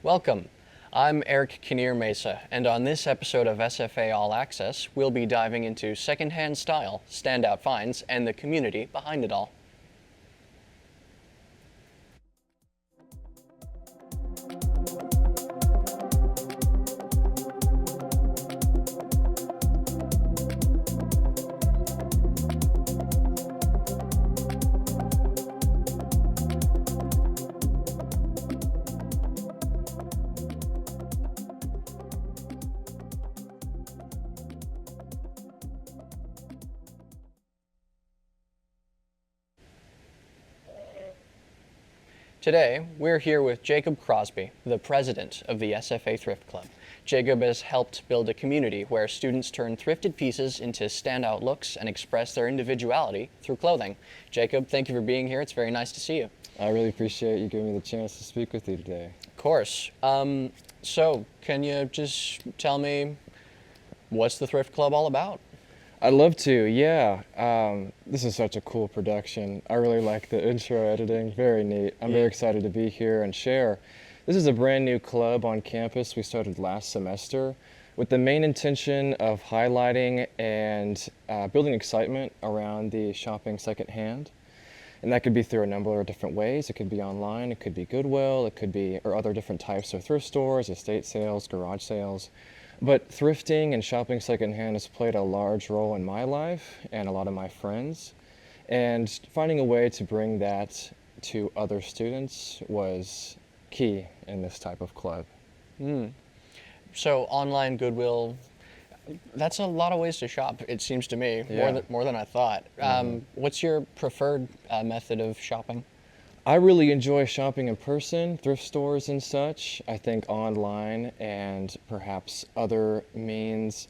Welcome. I'm Eric Kinnear Mesa, and on this episode of SFA All Access, we'll be diving into secondhand style, standout finds, and the community behind it all. Today, we're here with Jacob Crosby, the president of the SFA Thrift Club. Jacob has helped build a community where students turn thrifted pieces into standout looks and express their individuality through clothing. Jacob, thank you for being here. It's very nice to see you. I really appreciate you giving me the chance to speak with you today. Of course. So, can you just tell me, what's the Thrift Club all about? I'd love to, yeah. This is such a cool production. I really like the intro editing, very neat. I'm very excited to be here and share. This is a brand new club on campus we started last semester with the main intention of highlighting and building excitement around the shopping secondhand. And that could be through a number of different ways. It could be online, it could be Goodwill, it could be, or other different types of thrift stores, estate sales, garage sales. But thrifting and shopping secondhand has played a large role in my life and a lot of my friends. And finding a way to bring that to other students was key in this type of club. So, online Goodwill, that's a lot of ways to shop, it seems to me, Yeah. more than I thought. What's your preferred method of shopping? I really enjoy shopping in person, thrift stores and such. I think online and perhaps other means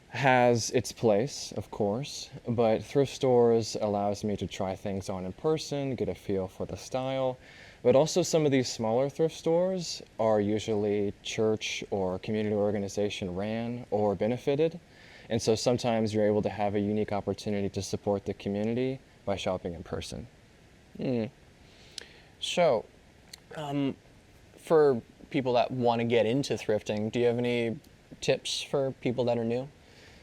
has its place, of course, but thrift stores allows me to try things on in person, get a feel for the style. But also some of these smaller thrift stores are usually church or community organization ran or benefited. And so sometimes you're able to have a unique opportunity to support the community by shopping in person. So, for people that want to get into thrifting, do you have any tips for people that are new?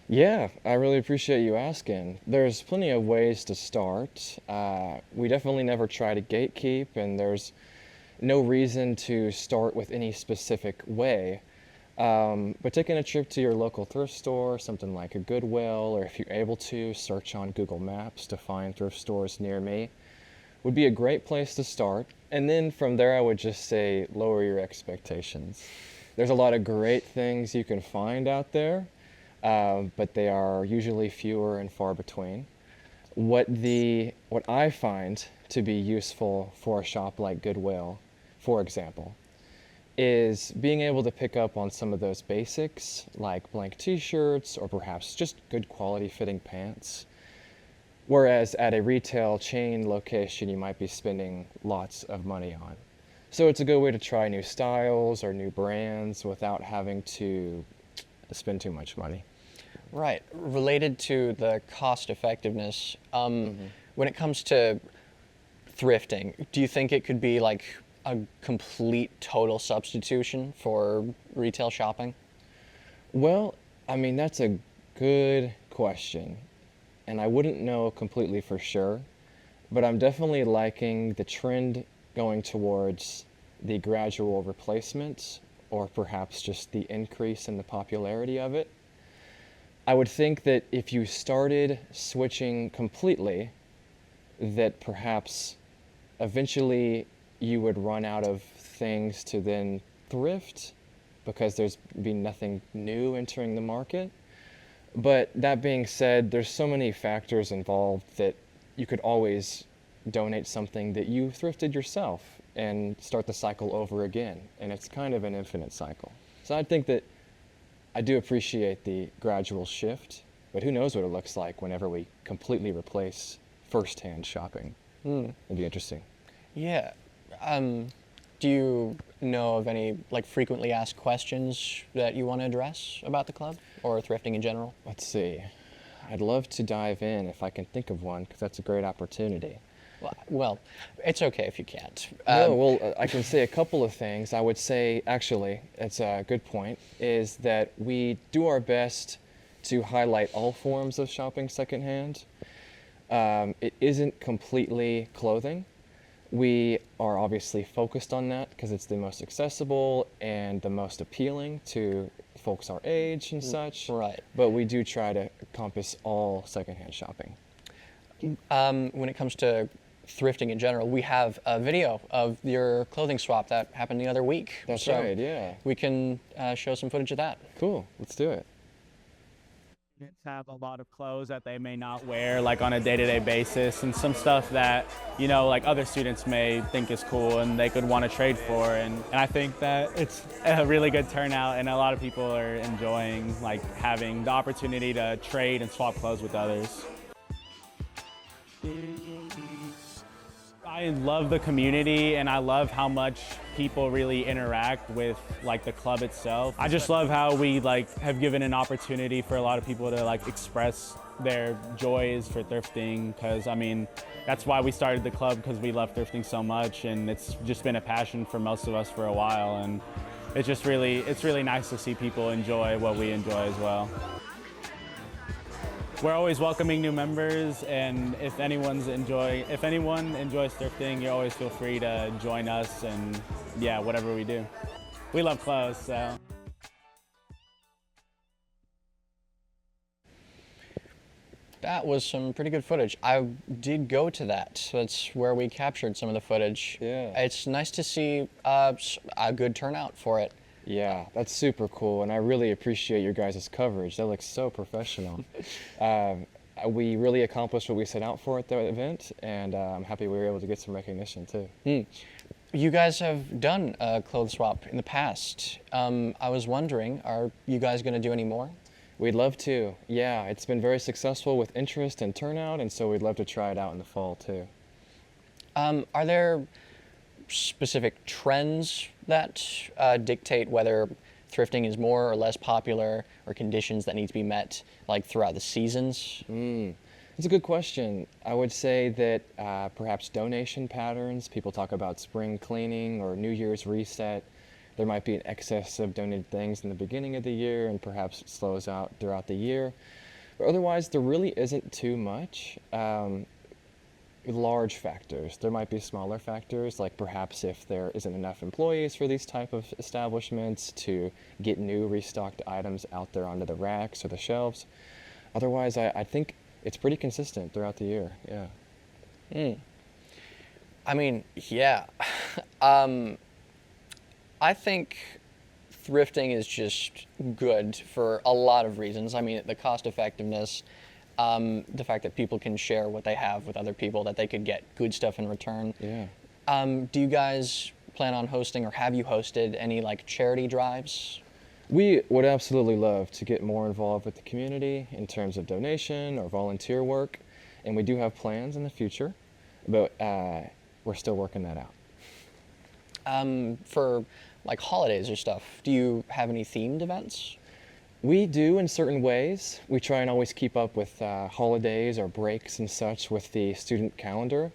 Yeah, I really appreciate you asking. There's plenty of ways to start. We definitely never try to gatekeep, and there's no reason to start with any specific way. But taking a trip to your local thrift store, something like a Goodwill, or if you're able to, search on Google Maps to find thrift stores near me, would be a great place to start. And then from there, I would just say lower your expectations. There's a lot of great things you can find out there, but they are usually fewer and far between. What I find to be useful for a shop like Goodwill, for example, is being able to pick up on some of those basics like blank t-shirts or perhaps just good quality fitting pants. Whereas at a retail chain location, you might be spending lots of money on. So it's a good way to try new styles or new brands without having to spend too much money. Right. Related to the cost effectiveness, when it comes to thrifting, do you think it could be like a complete total substitution for retail shopping? Well, I mean, that's a good question. And I wouldn't know completely for sure, but I'm definitely liking the trend going towards the gradual replacement or perhaps just the increase in the popularity of it. I would think that if you started switching completely, that perhaps eventually you would run out of things to then thrift because there's be nothing new entering the market. But that being said, there's so many factors involved that you could always donate something that you thrifted yourself and start the cycle over again. And it's kind of an infinite cycle. So I think that I do appreciate the gradual shift, but who knows what it looks like whenever we completely replace first-hand shopping. It'd be interesting. Yeah. Do you know of any like frequently asked questions that you want to address about the club or thrifting in general? Let's see. I'd love to dive in if I can think of one because that's a great opportunity. Well, it's okay if you can't. No, well, I can say a couple of things. I would say, actually, it's a good point, is that we do our best to highlight all forms of shopping secondhand. It isn't completely clothing. We are obviously focused on that because it's the most accessible and the most appealing to folks our age and such. Right. But we do try to encompass all secondhand shopping. When it comes to thrifting in general, we have a video of your clothing swap that happened the other week. That's So right, yeah. we can show some footage of that. Cool, let's do it. Students have a lot of clothes that they may not wear like on a day-to-day basis, and some stuff that, you know, like other students may think is cool and they could want to trade for, and I think that it's a really good turnout, and a lot of people are enjoying like having the opportunity to trade and swap clothes with others. I love the community, and I love how much people really interact with like the club itself. I just love how we like have given an opportunity for a lot of people to like express their joys for thrifting, because I mean that's why we started the club, because we love thrifting so much, and it's just been a passion for most of us for a while, and it's really nice to see people enjoy what we enjoy as well. We're always welcoming new members, and if anyone enjoys thrifting, you always feel free to join us, and yeah, whatever we do. We love clothes, so. That was some pretty good footage. I did go to that. So that's where we captured some of the footage. Yeah. It's nice to see a good turnout for it. Yeah, that's super cool, and I really appreciate your guys' coverage. That looks so professional. We really accomplished what we set out for at the event, and I'm happy we were able to get some recognition too. You guys have done a clothes swap in the past. I was wondering, are you guys going to do any more? We'd love to. Yeah, it's been very successful with interest and turnout, and so we'd love to try it out in the fall too. Are there specific trends that dictate whether thrifting is more or less popular, or conditions that need to be met like throughout the seasons? It's a good question. I would say that perhaps donation patterns, people talk about spring cleaning or New Year's reset. There might be an excess of donated things in the beginning of the year, and perhaps it slows out throughout the year. But otherwise, there really isn't too much. Large factors. There might be smaller factors, like perhaps if there isn't enough employees for these type of establishments to get new restocked items out there onto the racks or the shelves. Otherwise, I think it's pretty consistent throughout the year, yeah. I mean, yeah. I think thrifting is just good for a lot of reasons. I mean, the cost effectiveness, the fact that people can share what they have with other people, that they could get good stuff in return. Yeah. Do you guys plan on hosting, or have you hosted any like charity drives? We would absolutely love to get more involved with the community in terms of donation or volunteer work, and we do have plans in the future, but we're still working that out. For like holidays or stuff, do you have any themed events? We do in certain ways. We try and always keep up with holidays or breaks and such with the student calendar.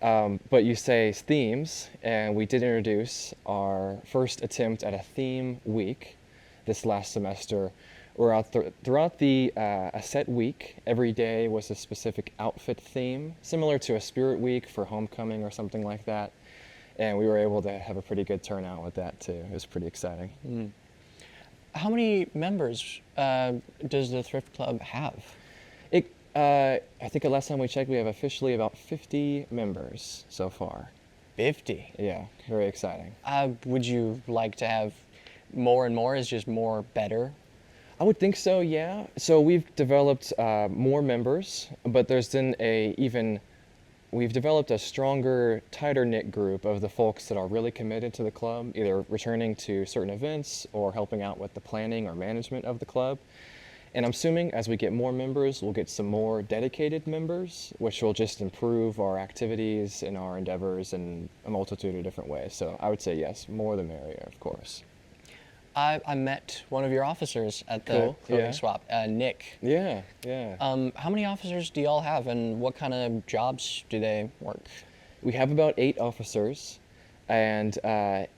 But you say themes, and we did introduce our first attempt at a theme week this last semester. Throughout the a set week, every day was a specific outfit theme, similar to a spirit week for homecoming or something like that. And we were able to have a pretty good turnout with that too. It was pretty exciting. How many members does the Thrift Club have? I think the last time we checked, we have officially about 50 members so far. 50? Yeah, very exciting. Would you like to have more and more? Is just more better? I would think so, yeah. So we've developed more members, but we've developed a stronger, tighter-knit group of the folks that are really committed to the club, either returning to certain events or helping out with the planning or management of the club. And I'm assuming as we get more members, we'll get some more dedicated members, which will just improve our activities and our endeavors in a multitude of different ways. So I would say yes, more the merrier, of course. I met one of your officers at the Cool, clothing yeah. swap, Nick. Yeah, yeah. How many officers do y'all have, and what kind of jobs do they work? We have about 8 officers, and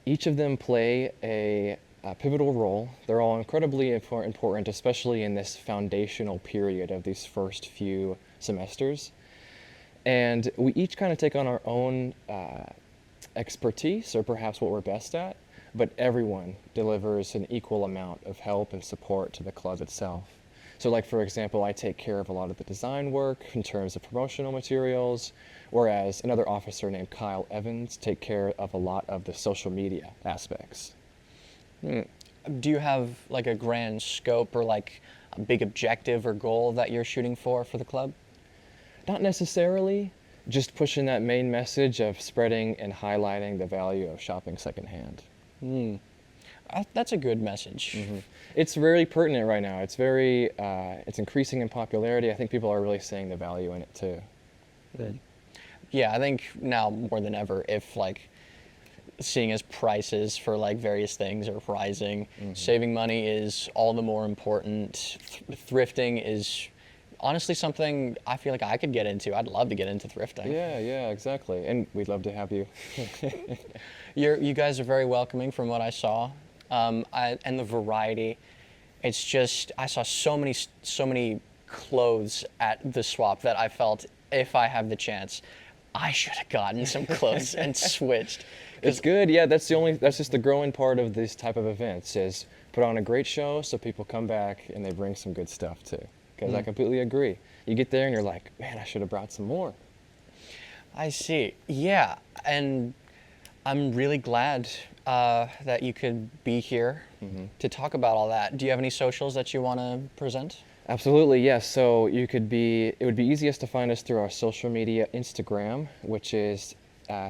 each of them play a pivotal role. They're all incredibly important, especially in this foundational period of these first few semesters. And we each kind of take on our own expertise, or perhaps what we're best at, but everyone delivers an equal amount of help and support to the club itself. So like, for example, I take care of a lot of the design work in terms of promotional materials, whereas another officer named Kyle Evans take care of a lot of the social media aspects. Do you have like a grand scope or like a big objective or goal that you're shooting for the club? Not necessarily, just pushing that main message of spreading and highlighting the value of shopping secondhand. That's a good message. It's very pertinent right now. It's very, it's increasing in popularity. I think people are really seeing the value in it too. Good. Yeah, I think now more than ever, if like seeing as prices for like various things are rising, saving money is all the more important. Thrifting is honestly something I feel like I could get into. I'd love to get into thrifting. Yeah, exactly. And we'd love to have you. You guys are very welcoming from what I saw, and the variety. It's just I saw so many clothes at the swap that I felt if I have the chance, I should have gotten some clothes and switched. It's good. Yeah, that's just the growing part of these type of events is put on a great show so people come back and they bring some good stuff too. Because I completely agree. You get there and you're like, man, I should have brought some more. I see. Yeah, and I'm really glad that you could be here to talk about all that. Do you have any socials that you want to present? Absolutely, yes. So it would be easiest to find us through our social media Instagram, which is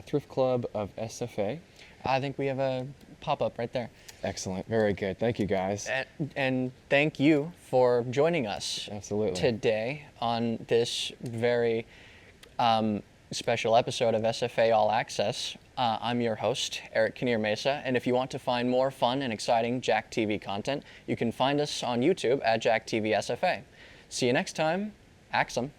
Thrift Club of SFA. I think we have a pop-up right there. Excellent. Very good. Thank you, guys. And thank you for joining us Absolutely. today on this very special episode of SFA All Access. I'm your host, Eric Kinnear Mesa, and if you want to find more fun and exciting Jack TV content, you can find us on YouTube at Jack TV SFA. See you next time. Axum.